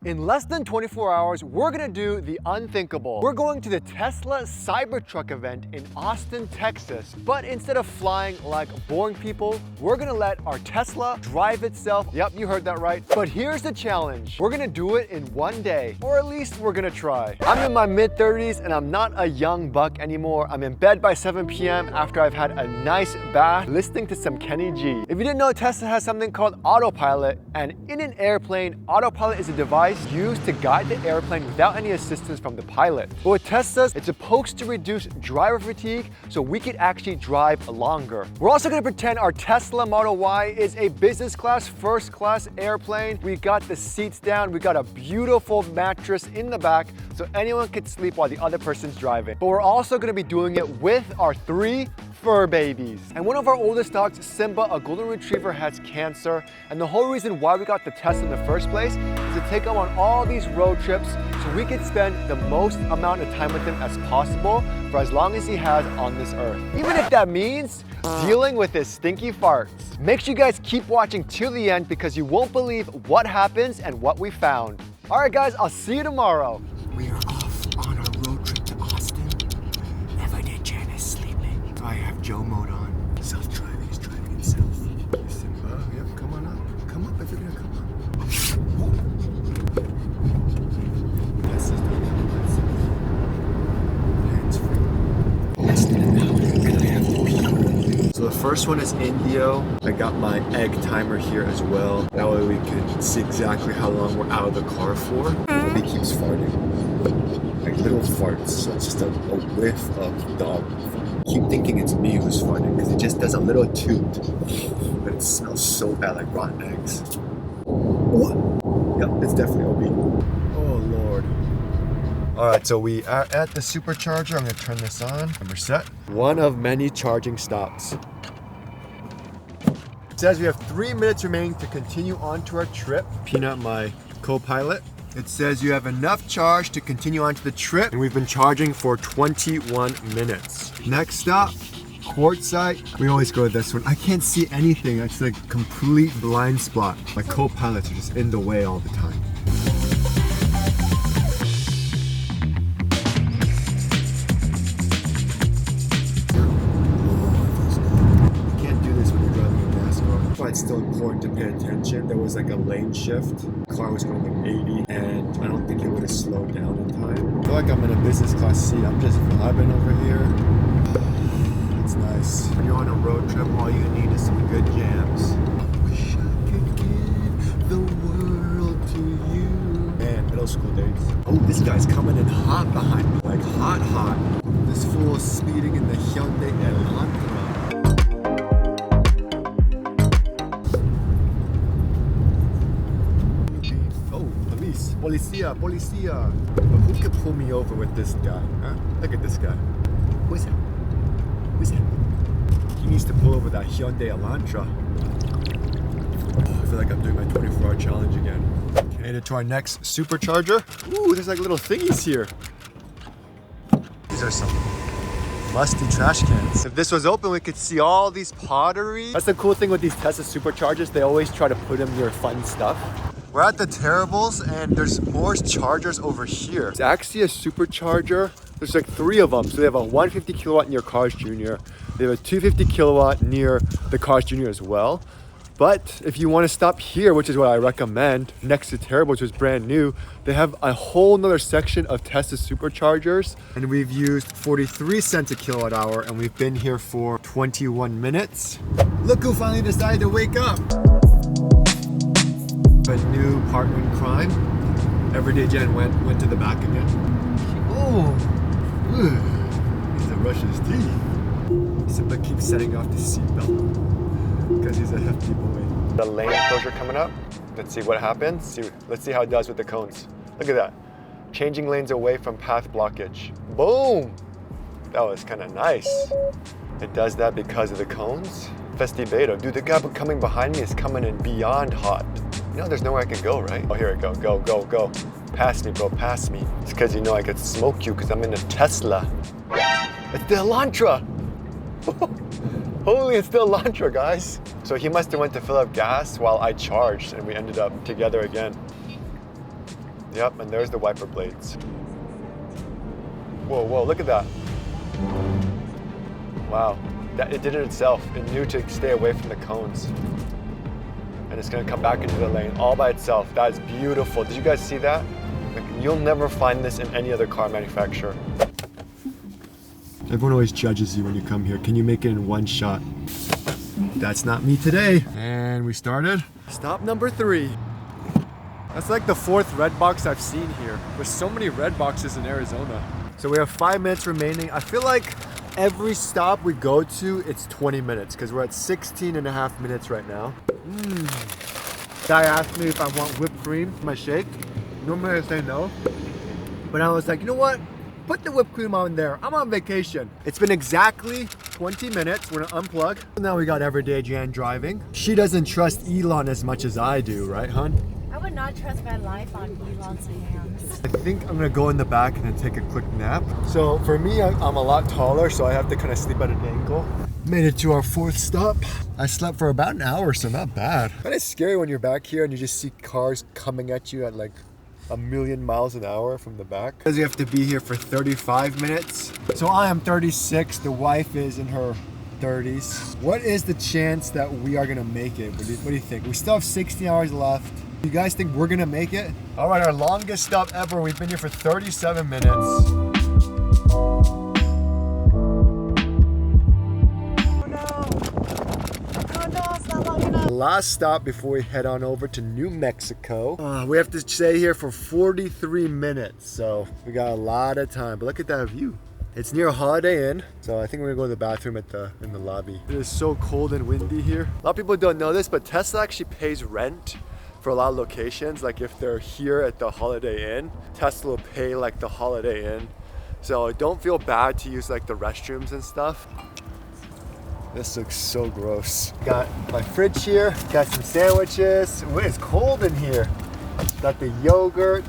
In less than 24 hours, we're gonna do the unthinkable. We're going to the Tesla Cybertruck event in Austin, Texas. But instead of flying like boring people, we're gonna let our Tesla drive itself. Yep, you heard that right. But here's the challenge. We're gonna do it in one day, or at least we're gonna try. I'm in my mid-30s and I'm not a young buck anymore. I'm in bed by 7 p.m. after I've had a nice bath listening to some Kenny G. If you didn't know, Tesla has something called autopilot, and in an airplane, autopilot is a device used to guide the airplane without any assistance from the pilot. But with Teslas, it's supposed to reduce driver fatigue so we could actually drive longer. We're also gonna pretend our Tesla Model Y is a business class, first class airplane. We got the seats down, we got a beautiful mattress in the back so anyone could sleep while the other person's driving. But we're also gonna be doing it with our 3 fur babies. And one of our oldest dogs, Simba, a golden retriever, has cancer. And the whole reason why we got the Tesla in the first place is to take him on all these road trips so we could spend the most amount of time with him as possible for as long as he has on this earth. Even if that means dealing with his stinky farts. Make sure you guys keep watching till the end because you won't believe what happens and what we found. All right, guys, I'll see you tomorrow. We are off on our road trip to Austin. Everydaychris is sleeping. I have Joe mode on. Self-driving is driving itself. Simba, yep, come on up. Come up if you're gonna come up. Yes, sister. Hands free. Less than an hour and I have to pee. So the first one is Indio. I got my egg timer here as well. That way we can see exactly how long we're out of the car for. He keeps farting. Like little farts. So it's just a whiff of dog. I keep thinking it's me who's farting because it just does a little toot. But it smells so bad, like rotten eggs. What? Yep, it's definitely OB. Oh Lord. Alright, so we are at the Supercharger. I'm gonna turn this on and we're set. One of many charging stops. It says we have 3 minutes remaining to continue on to our trip. Peanut, my co-pilot. It says you have enough charge to continue on to the trip, and we've been charging for 21 minutes. Next stop, Quartzsite. We always go to this one. I can't see anything. It's like a complete blind spot. My co-pilots are just in the way all the time. It's still important to pay attention. There was like a lane shift. The car was going like 80 and I don't think it would have slowed down in time. I feel like I'm in a business class seat. I'm just vibing over here. It's nice. When you're on a road trip, all you need is some good jams. I wish I could give the world to you. Man, middle school days. Oh, this guy's coming in hot behind me. Like hot. This fool is speeding in the Hyundai Elantra. Policia. But who could pull me over with this guy? Huh? Look at this guy. Who's that? He needs to pull over that Hyundai Elantra. Oh, I feel like I'm doing my 24-hour challenge again. Okay, headed to our next Supercharger. Ooh, there's like little thingies here. These are some musty trash cans. If this was open, we could see all these pottery. That's the cool thing with these Tesla Superchargers. They always try to put in your fun stuff. We're at the Terribles and there's more chargers over here. It's actually a supercharger. There's like 3 of them. So they have a 150 kilowatt near Cars Jr. They have a 250 kilowatt near the Cars Jr. as well. But if you want to stop here, which is what I recommend, next to Terrible, which is brand new, they have a whole nother section of Tesla Superchargers. And we've used 43 cents a kilowatt hour and we've been here for 21 minutes. Look who finally decided to wake up. A new partner in crime. Everydaygen went to the back again. Oh, he's to brush his teeth. Simba keeps setting off the seatbelt because he's a hefty boy. The lane closure coming up. Let's see what happens. Let's see how it does with the cones. Look at that. Changing lanes away from path blockage. Boom! That was kind of nice. It does that because of the cones. Festivato. Dude, the guy coming behind me is coming in beyond hot. You know, there's nowhere I can go, right? Oh, here we go. Go. Pass me, bro, pass me. It's because you know I could smoke you because I'm in a Tesla. It's the Elantra. Holy, it's the Elantra, guys. So he must have went to fill up gas while I charged and we ended up together again. Yep, and there's the wiper blades. Whoa, whoa, look at that. Wow, it did it itself. It knew to stay away from the cones. And it's gonna come back into the lane all by itself. That is beautiful. Did you guys see that? Like, you'll never find this in any other car manufacturer. Everyone always judges you when you come here. Can you make it in one shot? That's not me today. And we started. Stop number 3. That's like the 4th red box I've seen here. There's so many red boxes in Arizona. So we have 5 minutes remaining. I feel like every stop we go to, it's 20 minutes because we're at 16 and a half minutes right now. Guy asked me if I want whipped cream for my shake. Normally I say no, but I was like, you know what? Put the whipped cream on there. I'm on vacation. It's been exactly 20 minutes. We're gonna unplug. Now we got Everyday Jan driving. She doesn't trust Elon as much as I do, right, hun? I would not trust my life on Elon's hands. I think I'm gonna go in the back and then take a quick nap. So for me, I'm a lot taller, so I have to kind of sleep at an angle. Made it to our 4th stop. I slept for about an hour, so not bad. Kind of scary when you're back here and you just see cars coming at you at like a million miles an hour from the back. Because you have to be here for 35 minutes. So I am 36, the wife is in her 30s. What is the chance that we are gonna make it? What do you think? We still have 60 hours left. You guys think we're gonna make it? All right, our longest stop ever. We've been here for 37 minutes. Last stop before we head on over to New Mexico. We have to stay here for 43 minutes, so we got a lot of time. But look at that view. It's near Holiday Inn, so I think we're gonna go to the bathroom in the lobby. It is so cold and windy here. A lot of people don't know this, but Tesla actually pays rent for a lot of locations. Like if they're here at the Holiday Inn, Tesla will pay like the Holiday Inn. So don't feel bad to use like the restrooms and stuff. This looks so gross. Got my fridge here, got some sandwiches. Ooh, it's cold in here. Got the yogurt,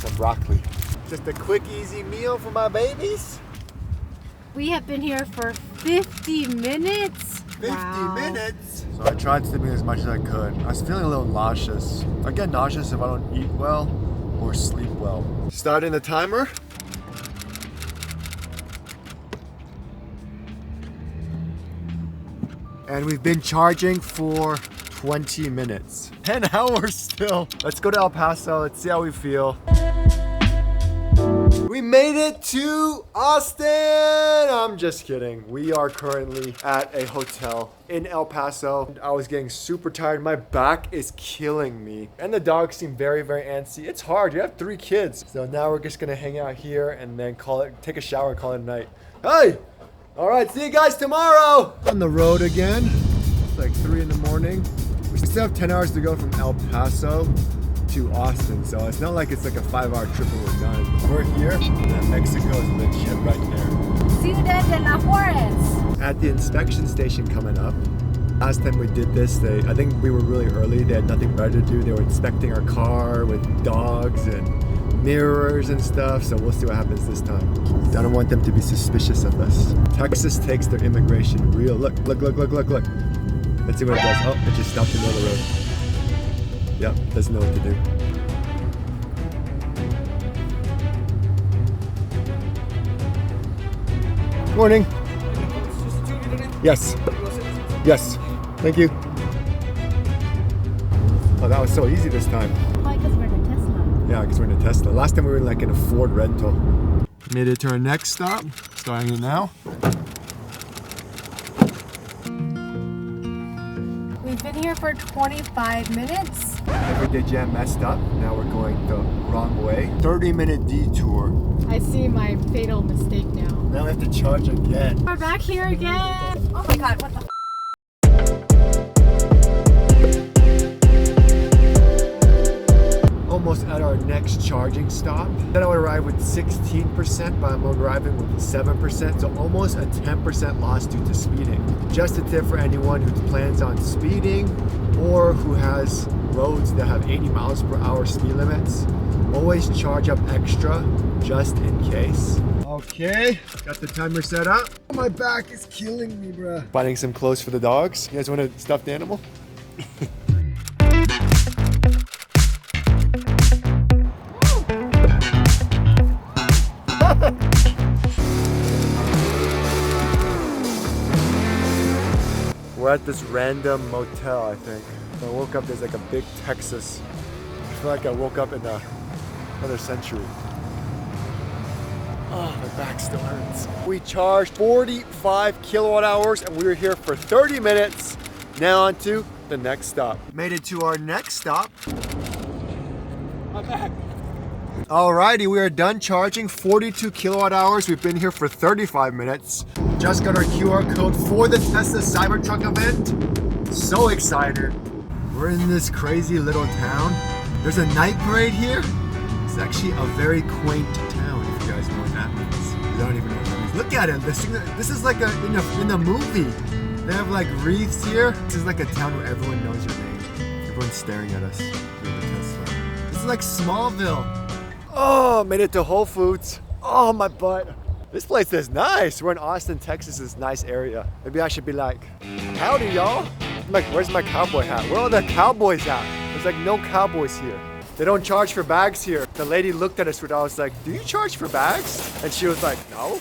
some broccoli. Just a quick, easy meal for my babies. We have been here for 50 minutes. 50 minutes? So I tried sleeping as much as I could. I was feeling a little nauseous. I get nauseous if I don't eat well or sleep well. Starting the timer. And we've been charging for 20 minutes. 10 hours still. Let's go to El Paso. Let's see how we feel. We made it to Austin. I'm just kidding. We are currently at a hotel in El Paso. I was getting super tired. My back is killing me. And the dogs seem very, very antsy. It's hard. You have 3 kids. So now we're just gonna hang out here and then take a shower and call it a night. Hey! All right, see you guys tomorrow. On the road again. It's like 3 in the morning. We still have 10 hours to go from El Paso to Austin, so it's not like it's like a 5-hour trip and we're done. We're here, and Mexico is legit right there. Ciudad de la Juarez. At the inspection station coming up. Last time we did this, I think we were really early. They had nothing better to do. They were inspecting our car with dogs and mirrors and stuff, so we'll see what happens this time. I don't want them to be suspicious of us. Texas takes their immigration real. Look. Let's see what it does. Oh, it just stopped in the middle of the road. Yep, doesn't know what to do. Morning. Yes. Yes. Thank you. Oh, that was so easy this time. Why? Because we're in a Tesla. Yeah, because we're in a Tesla. Last time we were like in a Ford rental. Made it to our next stop. Starting it now. We've been here for 25 minutes. Everyday Jam messed up. Now we're going the wrong way. 30-minute detour. I see my fatal mistake now. Now we have to charge again. We're back here again. Oh my god, what the Almost at our next charging stop. Then I would arrive with 16%, but I'm arriving with 7%, so almost a 10% loss due to speeding. Just a tip for anyone who plans on speeding or who has roads that have 80 miles per hour speed limits. Always charge up extra just in case. Okay, got the timer set up. My back is killing me, bruh. Finding some clothes for the dogs. You guys want a stuffed animal? We're at this random motel, I think. When I woke up, there's like a big Texas. I feel like I woke up in another century. Oh, my back still hurts. We charged 45 kilowatt hours and we were here for 30 minutes. Now on to the next stop. Made it to our next stop. I'm back. Alrighty, we are done charging 42 kilowatt hours. We've been here for 35 minutes. Just got our QR code for the Tesla Cybertruck event. So excited. We're in this crazy little town. There's a night parade here. It's actually a very quaint town, if you guys know what that means. I don't even know what that means. Look at it. This is like in a movie. They have like wreaths here. This is like a town where everyone knows your name. Everyone's staring at us. This is like Smallville. Oh, made it to Whole Foods. Oh, my butt. This place is nice. We're in Austin, Texas, this nice area. Maybe I should be like, howdy, y'all. I'm like, where's my cowboy hat? Where are the cowboys at? There's like no cowboys here. They don't charge for bags here. The lady looked at us and I was like, do you charge for bags? And she was like, no.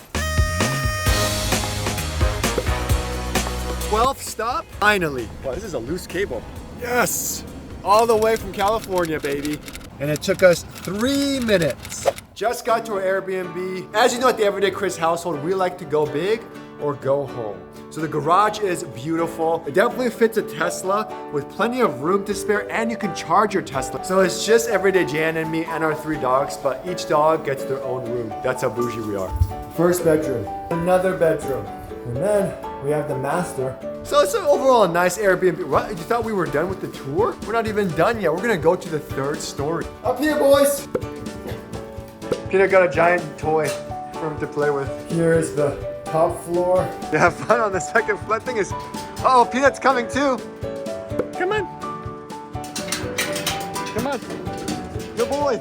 12th stop. Finally. Wow, this is a loose cable. Yes. All the way from California, baby. And it took us 3 minutes. Just got to our Airbnb. As you know, at the Everydaychris household, we like to go big or go home. So the garage is beautiful. It definitely fits a Tesla with plenty of room to spare, and you can charge your Tesla. So it's just Everyday Jan and me and our 3 dogs, but each dog gets their own room. That's how bougie we are. First bedroom, another bedroom, and then we have the master. So it's overall a nice Airbnb. What? You thought we were done with the tour? We're not even done yet. We're gonna go to the 3rd story. Up here, boys. Peanut got a giant toy for him to play with. Here's the top floor. You have fun on the 2nd floor. That thing is, oh, Peanut's coming too. Come on. Come on. Good boy.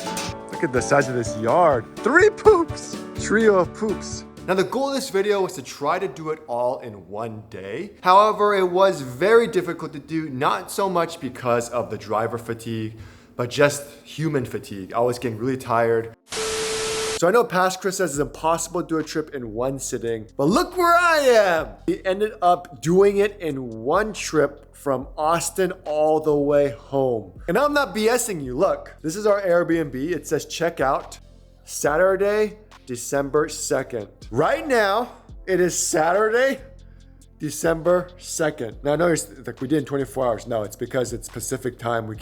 Look at the size of this yard. 3 poops. Trio of poops. Now the goal of this video was to try to do it all in one day. However, it was very difficult to do, not so much because of the driver fatigue, but just human fatigue. I was getting really tired. So I know past Chris says it's impossible to do a trip in one sitting, but look where I am. We ended up doing it in one trip from Austin all the way home. And I'm not BSing you. Look, this is our Airbnb. It says check out Saturday, December 2nd. Right now, it is Saturday, December 2nd. Now I know you're like, we did in 24 hours. No, it's because it's Pacific time. We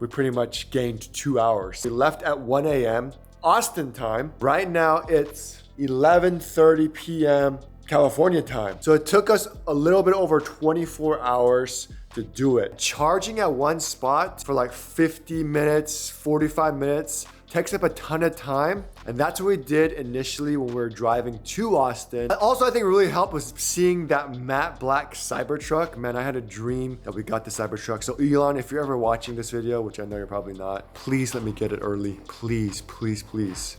pretty much gained 2 hours. We left at 1 a.m. Austin time. Right now it's 11:30 p.m. California time. So it took us a little bit over 24 hours to do it. Charging at one spot for like 50 minutes, 45 minutes, takes up a ton of time. And that's what we did initially when we were driving to Austin. Also, I think really helped was seeing that matte black Cybertruck. Man, I had a dream that we got the Cybertruck. So Elon, if you're ever watching this video, which I know you're probably not, please let me get it early. Please, please, please.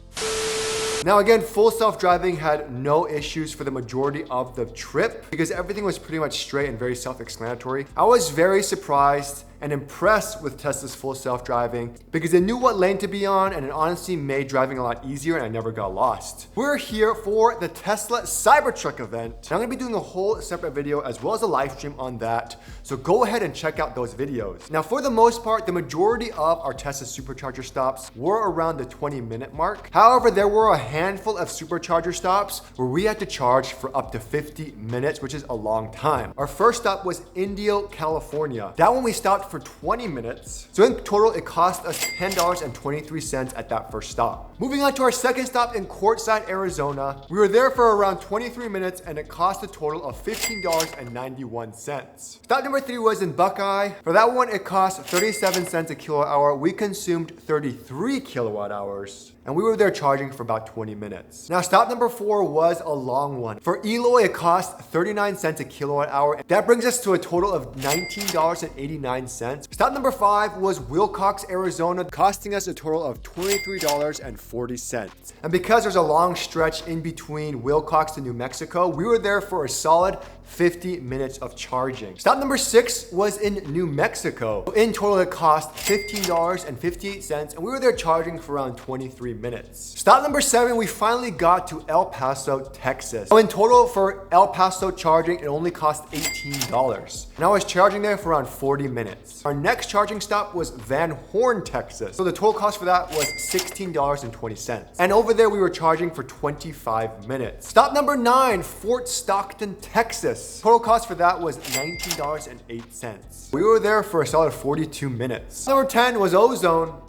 Now again, full self-driving had no issues for the majority of the trip because everything was pretty much straight and very self-explanatory. I was very surprised and impressed with Tesla's full self-driving because it knew what lane to be on and it honestly made driving a lot easier and I never got lost. We're here for the Tesla Cybertruck event. And I'm gonna be doing a whole separate video as well as a live stream on that. So go ahead and check out those videos. Now for the most part, the majority of our Tesla Supercharger stops were around the 20-minute mark. However, there were a handful of Supercharger stops where we had to charge for up to 50 minutes, which is a long time. Our first stop was Indio, California. That one we stopped for 20 minutes. So in total, it cost us $10.23 at that first stop. Moving on to our second stop in Quartzsite, Arizona. We were there for around 23 minutes and it cost a total of $15.91. Stop number 3 was in Buckeye. For that one, it cost 37 cents a kilowatt hour. We consumed 33 kilowatt hours. And we were there charging for about 20 minutes. Now, stop number 4 was a long one. For Eloy, it cost 39 cents a kilowatt hour. That brings us to a total of $19.89. Stop number 5 was Willcox, Arizona, costing us a total of $23.40. And because there's a long stretch in between Willcox to New Mexico, we were there for a solid 50 minutes of charging. Stop number 6 was in New Mexico. In total, it cost $15.58, and we were there charging for around 23 minutes. Stop number 7, we finally got to El Paso, Texas. So in total for El Paso charging, it only cost $18. And I was charging there for around 40 minutes. Our next charging stop was Van Horn, Texas. So the total cost for that was $16.20. And over there, we were charging for 25 minutes. Stop number 9, Fort Stockton, Texas. Total cost for that was $19.08. We were there for a solid 42 minutes. Number 10 was Ozana,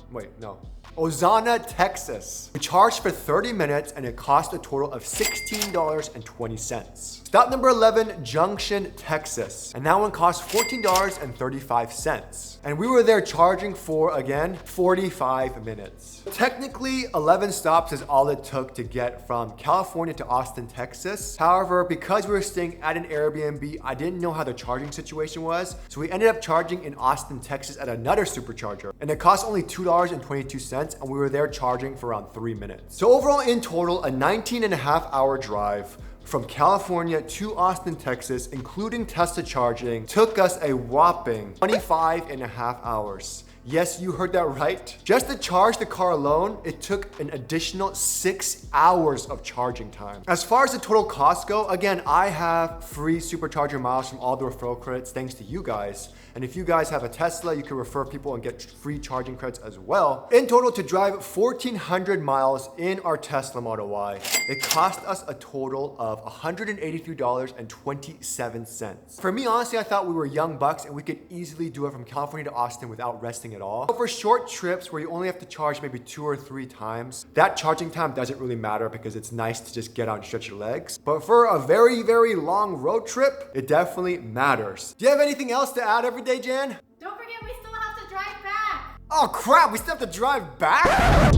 Texas. We charged for 30 minutes and it cost a total of $16.20. Stop number 11, Junction, Texas. And that one cost $14.35. And we were there charging for, again, 45 minutes. Technically, 11 stops is all it took to get from California to Austin, Texas. However, because we were staying at an Airbnb, I didn't know how the charging situation was. So we ended up charging in Austin, Texas at another supercharger. And it cost only $2.22, and we were there charging for around 3 minutes. So overall, in total, a 19.5-hour drive from California to Austin, Texas, including Tesla charging, took us a whopping 25.5 hours. Yes, you heard that right. Just to charge the car alone, it took an additional 6 hours of charging time. As far as the total cost go, again, I have free supercharger miles from all the referral credits thanks to you guys. And if you guys have a Tesla, you can refer people and get free charging credits as well. In total, to drive 1,400 miles in our Tesla Model Y, it cost us a total of $183.27. For me, honestly, I thought we were young bucks and we could easily do it from California to Austin without resting at all. But for short trips where you only have to charge maybe 2 or 3 times, that charging time doesn't really matter because it's nice to just get out and stretch your legs. But for a very, very long road trip, it definitely matters. Do you have anything else to add Everyday, Jan? Don't forget, we still have to drive back. Oh crap, we still have to drive back?